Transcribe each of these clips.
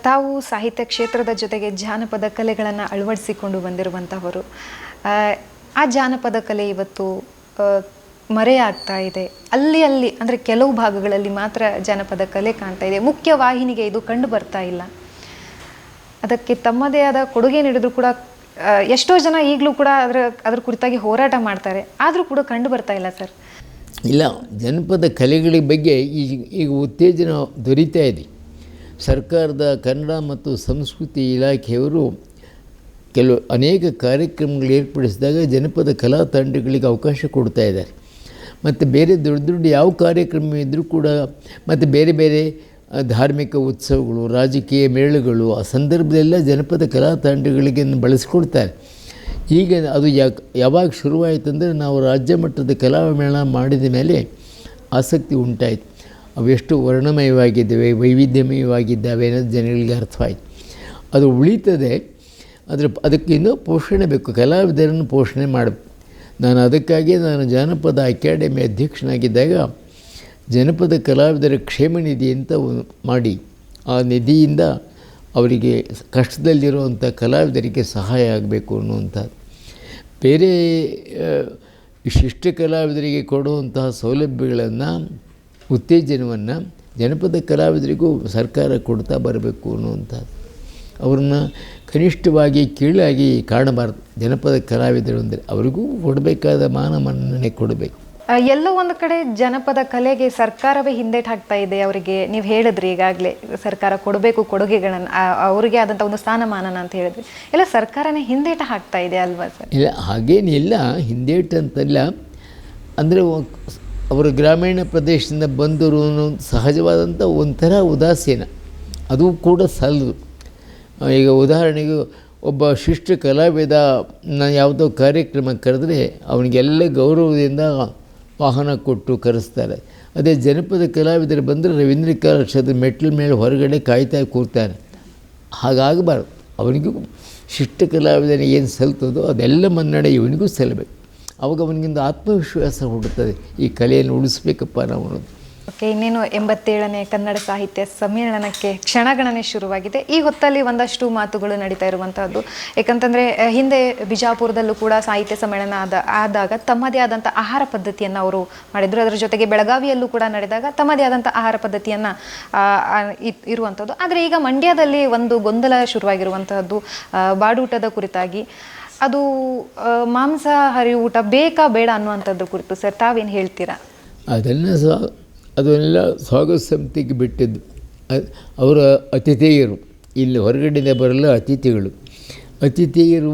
ತಾವು ಸಾಹಿತ್ಯ ಕ್ಷೇತ್ರದ ಜೊತೆಗೆ ಜಾನಪದ ಕಲೆಗಳನ್ನು ಅಳವಡಿಸಿಕೊಂಡು ಬಂದಿರುವಂಥವರು. ಆ ಜಾನಪದ ಕಲೆ ಇವತ್ತು ಮರೆಯಾಗ್ತಾ ಇದೆ. ಅಲ್ಲಿ ಅಂದರೆ ಕೆಲವು ಭಾಗಗಳಲ್ಲಿ ಮಾತ್ರ ಜಾನಪದ ಕಲೆ ಕಾಣ್ತಾ ಇದೆ. ಮುಖ್ಯ ವಾಹಿನಿಗೆ ಇದು ಕಂಡು ಬರ್ತಾ ಇಲ್ಲ. ಅದಕ್ಕೆ ತಮ್ಮದೇ ಆದ ಕೊಡುಗೆ ನೀಡಿದ್ರು ಕೂಡ ಎಷ್ಟೋ ಜನ ಈಗಲೂ ಕೂಡ ಅದ್ರ ಕುರಿತಾಗಿ ಹೋರಾಟ ಮಾಡ್ತಾರೆ, ಆದರೂ ಕೂಡ ಕಂಡು ಬರ್ತಾ ಇಲ್ಲ ಸರ್. ಇಲ್ಲ, ಜನಪದ ಕಲೆಗಳ ಬಗ್ಗೆ ಈಗ ಉತ್ತೇಜನ ದೊರೀತಾ ಇದೆ. ಸರ್ಕಾರದ ಕನ್ನಡ ಮತ್ತು ಸಂಸ್ಕೃತಿ ಇಲಾಖೆಯವರು ಅನೇಕ ಕಾರ್ಯಕ್ರಮಗಳು ಏರ್ಪಡಿಸಿದಾಗ ಜನಪದ ಕಲಾ ತಂಡಗಳಿಗೆ ಅವಕಾಶ ಕೊಡ್ತಾ ಇದ್ದಾರೆ. ಮತ್ತು ಬೇರೆ ದೊಡ್ಡ ಯಾವ ಕಾರ್ಯಕ್ರಮ ಇದ್ದರೂ ಕೂಡ, ಮತ್ತು ಬೇರೆ ಬೇರೆ ಧಾರ್ಮಿಕ ಉತ್ಸವಗಳು, ರಾಜಕೀಯ ಮೇಳಗಳು, ಆ ಸಂದರ್ಭದೆಲ್ಲ ಜನಪದ ಕಲಾ ತಂಡಗಳಿಗೆ ಬಳಸ್ಕೊಡ್ತಾರೆ. ಈಗ ಅದು ಯಾವಾಗ ಶುರುವಾಯಿತಂದರೆ ನಾವು ರಾಜ್ಯ ಮಟ್ಟದ ಕಲಾಮೇಳ ಮಾಡಿದ ಮೇಲೆ ಆಸಕ್ತಿ ಉಂಟಾಯಿತು. ಅವೆಷ್ಟು ವರ್ಣಮಯವಾಗಿದ್ದಾವೆ, ವೈವಿಧ್ಯಮಯವಾಗಿದ್ದಾವೆ ಅನ್ನೋದು ಜನಗಳಿಗೆ ಅರ್ಥವಾಯಿತು. ಅದು ಉಳಿತದೆ, ಅದಕ್ಕೆ ಇನ್ನೂ ಪೋಷಣೆ ಬೇಕು, ಕಲಾವಿದರನ್ನು ಪೋಷಣೆ ಮಾಡಬೇಕು. ಅದಕ್ಕಾಗಿ ನಾನು ಜಾನಪದ ಅಕಾಡೆಮಿ ಅಧ್ಯಕ್ಷನಾಗಿದ್ದಾಗ ಜನಪದ ಕಲಾವಿದರ ಕ್ಷೇಮ ನಿಧಿ ಅಂತ ಮಾಡಿ, ಆ ನಿಧಿಯಿಂದ ಅವರಿಗೆ ಕಷ್ಟದಲ್ಲಿರುವಂಥ ಕಲಾವಿದರಿಗೆ ಸಹಾಯ ಆಗಬೇಕು ಅನ್ನುವಂಥದ್ದು. ಬೇರೆ ವಿಶಿಷ್ಟ ಕಲಾವಿದರಿಗೆ ಕೊಡುವಂತಹ ಸೌಲಭ್ಯಗಳನ್ನು, ಉತ್ತೇಜನವನ್ನು ಜನಪದ ಕಲಾವಿದರಿಗೂ ಸರ್ಕಾರ ಕೊಡ್ತಾ ಬರಬೇಕು ಅನ್ನುವಂಥದ್ದು. ಅವ್ರನ್ನ ಕನಿಷ್ಠವಾಗಿ ಕೀಳಾಗಿ ಕಾಣಬಾರ್ದು. ಜನಪದ ಕಲಾವಿದರು ಅಂದರೆ ಅವರಿಗೂ ಕೊಡಬೇಕಾದ ಮಾನ ಮನ್ನಣೆ ಕೊಡಬೇಕು. ಎಲ್ಲೋ ಒಂದು ಕಡೆ ಜನಪದ ಕಲೆಗೆ ಸರ್ಕಾರವೇ ಹಿಂದೇಟು ಹಾಕ್ತಾ ಇದೆ. ಅವರಿಗೆ ನೀವು ಹೇಳಿದ್ರಿ ಈಗಾಗಲೇ ಸರ್ಕಾರ ಕೊಡಬೇಕು ಕೊಡುಗೆಗಳನ್ನು, ಅವರಿಗೆ ಆದಂಥ ಒಂದು ಸ್ಥಾನಮಾನನ ಅಂತ ಹೇಳಿದ್ರಿ. ಎಲ್ಲ ಸರ್ಕಾರನೇ ಹಿಂದೇಟು ಹಾಕ್ತಾ ಇದೆ ಅಲ್ವಾ ಸರ್? ಇಲ್ಲ, ಹಾಗೇನಿಲ್ಲ, ಹಿಂದೇಟು ಅಂತಲ್ಲ. ಅಂದರೆ ಅವರು ಗ್ರಾಮೀಣ ಪ್ರದೇಶದಿಂದ ಬಂದರು ಸಹಜವಾದಂಥ ಒಂಥರ ಉದಾಸೀನ, ಅದು ಕೂಡ ಸಲ್ಲದು. ಈಗ ಉದಾಹರಣೆಗೆ ಒಬ್ಬ ಶಿಷ್ಟ ಕಲಾವಿದ ಯಾವುದೋ ಕಾರ್ಯಕ್ರಮ ಕರೆದ್ರೆ ಅವನಿಗೆಲ್ಲ ಗೌರವದಿಂದ ವಾಹನ ಕೊಟ್ಟು ಕರೆಸ್ತಾರೆ. ಅದೇ ಜನಪದ ಕಲಾವಿದರು ಬಂದರೆ ರವೀಂದ್ರ ಕಲಾಕ್ಷೇತ್ರದ ಮೆಟ್ಲ ಮೇಲೆ ಹೊರಗಡೆ ಕಾಯ್ತಾ ಕೂರ್ತಾನೆ. ಹಾಗಾಗಬಾರ್ದು. ಅವನಿಗೂ ಶಿಷ್ಟ ಕಲಾವಿದನಿಗೆ ಏನು ಸಲ್ತದೋ ಅದೆಲ್ಲ ಮನ್ನಣೆ ಇವನಿಗೂ ಸಲ್ಲಬೇಕು. ಅವಾಗ ಅವನಿಗಿಂದ ಆತ್ಮವಿಶ್ವಾಸ ಹುಡುತ್ತದೆ, ಈ ಕಲೆಯನ್ನು ಉಳಿಸ್ಬೇಕಪ್ಪ ನಾವು ಅನ್ನೋದು. ಓಕೆ, ಇನ್ನೇನು 87ನೇ ಕನ್ನಡ ಸಾಹಿತ್ಯ ಸಮ್ಮೇಳನಕ್ಕೆ ಕ್ಷಣಗಣನೆ ಶುರುವಾಗಿದೆ. ಈ ಹೊತ್ತಲ್ಲಿ ಒಂದಷ್ಟು ಮಾತುಗಳು ನಡೀತಾ ಇರುವಂತಹದ್ದು. ಯಾಕಂತಂದರೆ ಹಿಂದೆ ಬಿಜಾಪುರದಲ್ಲೂ ಕೂಡ ಸಾಹಿತ್ಯ ಸಮ್ಮೇಳನ ಆದಾಗ ತಮ್ಮದೇ ಆದಂಥ ಆಹಾರ ಪದ್ಧತಿಯನ್ನು ಅವರು ಮಾಡಿದರು. ಅದರ ಜೊತೆಗೆ ಬೆಳಗಾವಿಯಲ್ಲೂ ಕೂಡ ನಡೆದಾಗ ತಮ್ಮದೇ ಆದಂಥ ಆಹಾರ ಪದ್ಧತಿಯನ್ನು ಇರುವಂಥದ್ದು. ಆದರೆ ಈಗ ಮಂಡ್ಯದಲ್ಲಿ ಒಂದು ಗೊಂದಲ ಶುರುವಾಗಿರುವಂತಹದ್ದು ಬಾಡೂಟದ ಕುರಿತಾಗಿ. ಅದು ಮಾಂಸಾಹಾರಿ ಊಟ ಬೇಕಾ ಬೇಡ ಅನ್ನುವಂಥದ್ದು ಕುರಿತು ಸರ್ ತಾವೇನು ಹೇಳ್ತೀರಾ? ಅದನ್ನೆಲ್ಲ ಸ್ವಾಗತ ಸಮಿತಿಗೆ ಬಿಟ್ಟಿದ್ದು. ಅವರ ಅತಿಥೇಯರು, ಇಲ್ಲಿ ಹೊರಗಡೆಯಿಂದ ಬರಲ್ಲ ಅತಿಥಿಗಳು. ಅತಿಥೇಯರು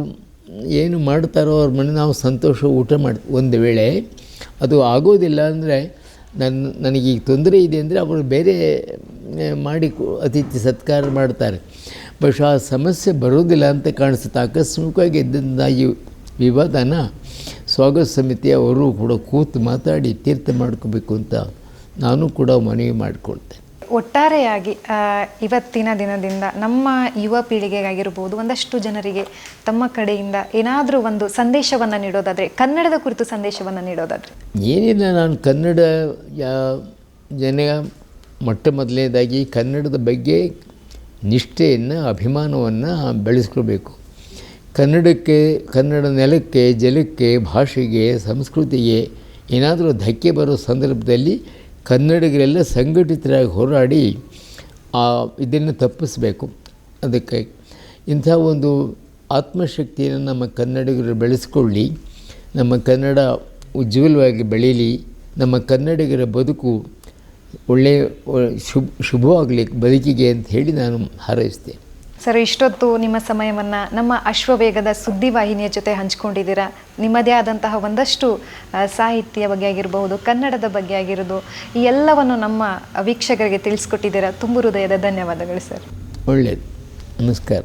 ಏನು ಮಾಡ್ತಾರೋ ಅವ್ರ ಮನೆ ನಾವು ಸಂತೋಷ ಊಟ ಒಂದು ವೇಳೆ ಅದು ಆಗೋದಿಲ್ಲ ಅಂದರೆ ನನಗೀಗ ತೊಂದರೆ ಇದೆ ಅಂದರೆ ಅವರು ಬೇರೆ ಮಾಡಿ ಅತಿಥಿ ಸತ್ಕಾರ ಮಾಡ್ತಾರೆ. ಬಹುಶಃ ಆ ಸಮಸ್ಯೆ ಬರೋದಿಲ್ಲ ಅಂತ ಕಾಣಿಸುತ್ತೆ. ಆಕಸ್ಮಿಕವಾಗಿ ಇದ್ದಂದಾಗಿ ವಿವಾದನ ಸ್ವಾಗತ ಸಮಿತಿಯವರು ಕೂಡ ಕೂತು ಮಾತಾಡಿ ತೀರ್ಥ ಮಾಡ್ಕೋಬೇಕು ಅಂತ ನಾನು ಕೂಡ ಮನವಿ ಮಾಡಿಕೊಳ್ತೇನೆ. ಒಟ್ಟಾರೆಯಾಗಿ ಇವತ್ತಿನ ದಿನದಿಂದ ನಮ್ಮ ಯುವ ಪೀಳಿಗೆಗಾಗಿರ್ಬೋದು, ಒಂದಷ್ಟು ಜನರಿಗೆ ತಮ್ಮ ಕಡೆಯಿಂದ ಏನಾದರೂ ಒಂದು ಸಂದೇಶವನ್ನು ನೀಡೋದಾದರೆ, ಕನ್ನಡದ ಕುರಿತು ಸಂದೇಶವನ್ನು ನೀಡೋದಾದರೆ? ಏನಿಲ್ಲ, ನಾನು ಕನ್ನಡ ಜನ ಮೊದಲನೇದಾಗಿ ಕನ್ನಡದ ಬಗ್ಗೆ ನಿಷ್ಠೆಯನ್ನು, ಅಭಿಮಾನವನ್ನು ಬೆಳೆಸ್ಕೊಳ್ಬೇಕು. ಕನ್ನಡಕ್ಕೆ, ಕನ್ನಡ ನೆಲಕ್ಕೆ, ಜಲಕ್ಕೆ, ಭಾಷೆಗೆ, ಸಂಸ್ಕೃತಿಗೆ ಏನಾದರೂ ಧಕ್ಕೆ ಬರೋ ಸಂದರ್ಭದಲ್ಲಿ ಕನ್ನಡಿಗರೆಲ್ಲ ಸಂಘಟಿತರಾಗಿ ಹೋರಾಡಿ ಇದನ್ನು ತಪ್ಪಿಸಬೇಕು. ಅದಕ್ಕೆ ಇಂಥ ಒಂದು ಆತ್ಮಶಕ್ತಿಯನ್ನು ನಮ್ಮ ಕನ್ನಡಿಗರು ಬೆಳೆಸ್ಕೊಳ್ಳಿ, ನಮ್ಮ ಕನ್ನಡ ಉಜ್ವಲವಾಗಿ ಬೆಳೀಲಿ, ನಮ್ಮ ಕನ್ನಡಿಗರ ಬದುಕು ಒಳ್ಳೆಯ ಶುಭವಾಗಲಿ ಬದುಕಿಗೆ ಅಂತ ಹೇಳಿ ನಾನು ಹಾರೈಸ್ತೇನೆ. ಸರ್, ಇಷ್ಟೊತ್ತು ನಿಮ್ಮ ಸಮಯವನ್ನು ನಮ್ಮ ಅಶ್ವವೇಗದ ಸುದ್ದಿವಾಹಿನಿಯ ಜೊತೆ ಹಂಚ್ಕೊಂಡಿದ್ದೀರಾ. ನಿಮ್ಮದೇ ಆದಂತಹ ಒಂದಷ್ಟು ಸಾಹಿತ್ಯ ಬಗ್ಗೆ ಆಗಿರಬಹುದು, ಕನ್ನಡದ ಬಗ್ಗೆ ಆಗಿರೋದು, ಈ ಎಲ್ಲವನ್ನು ನಮ್ಮ ವೀಕ್ಷಕರಿಗೆ ತಿಳಿಸ್ಕೊಟ್ಟಿದ್ದೀರಾ. ತುಂಬ ಹೃದಯದ ಧನ್ಯವಾದಗಳು ಸರ್. ಒಳ್ಳೆಯದು, ನಮಸ್ಕಾರ.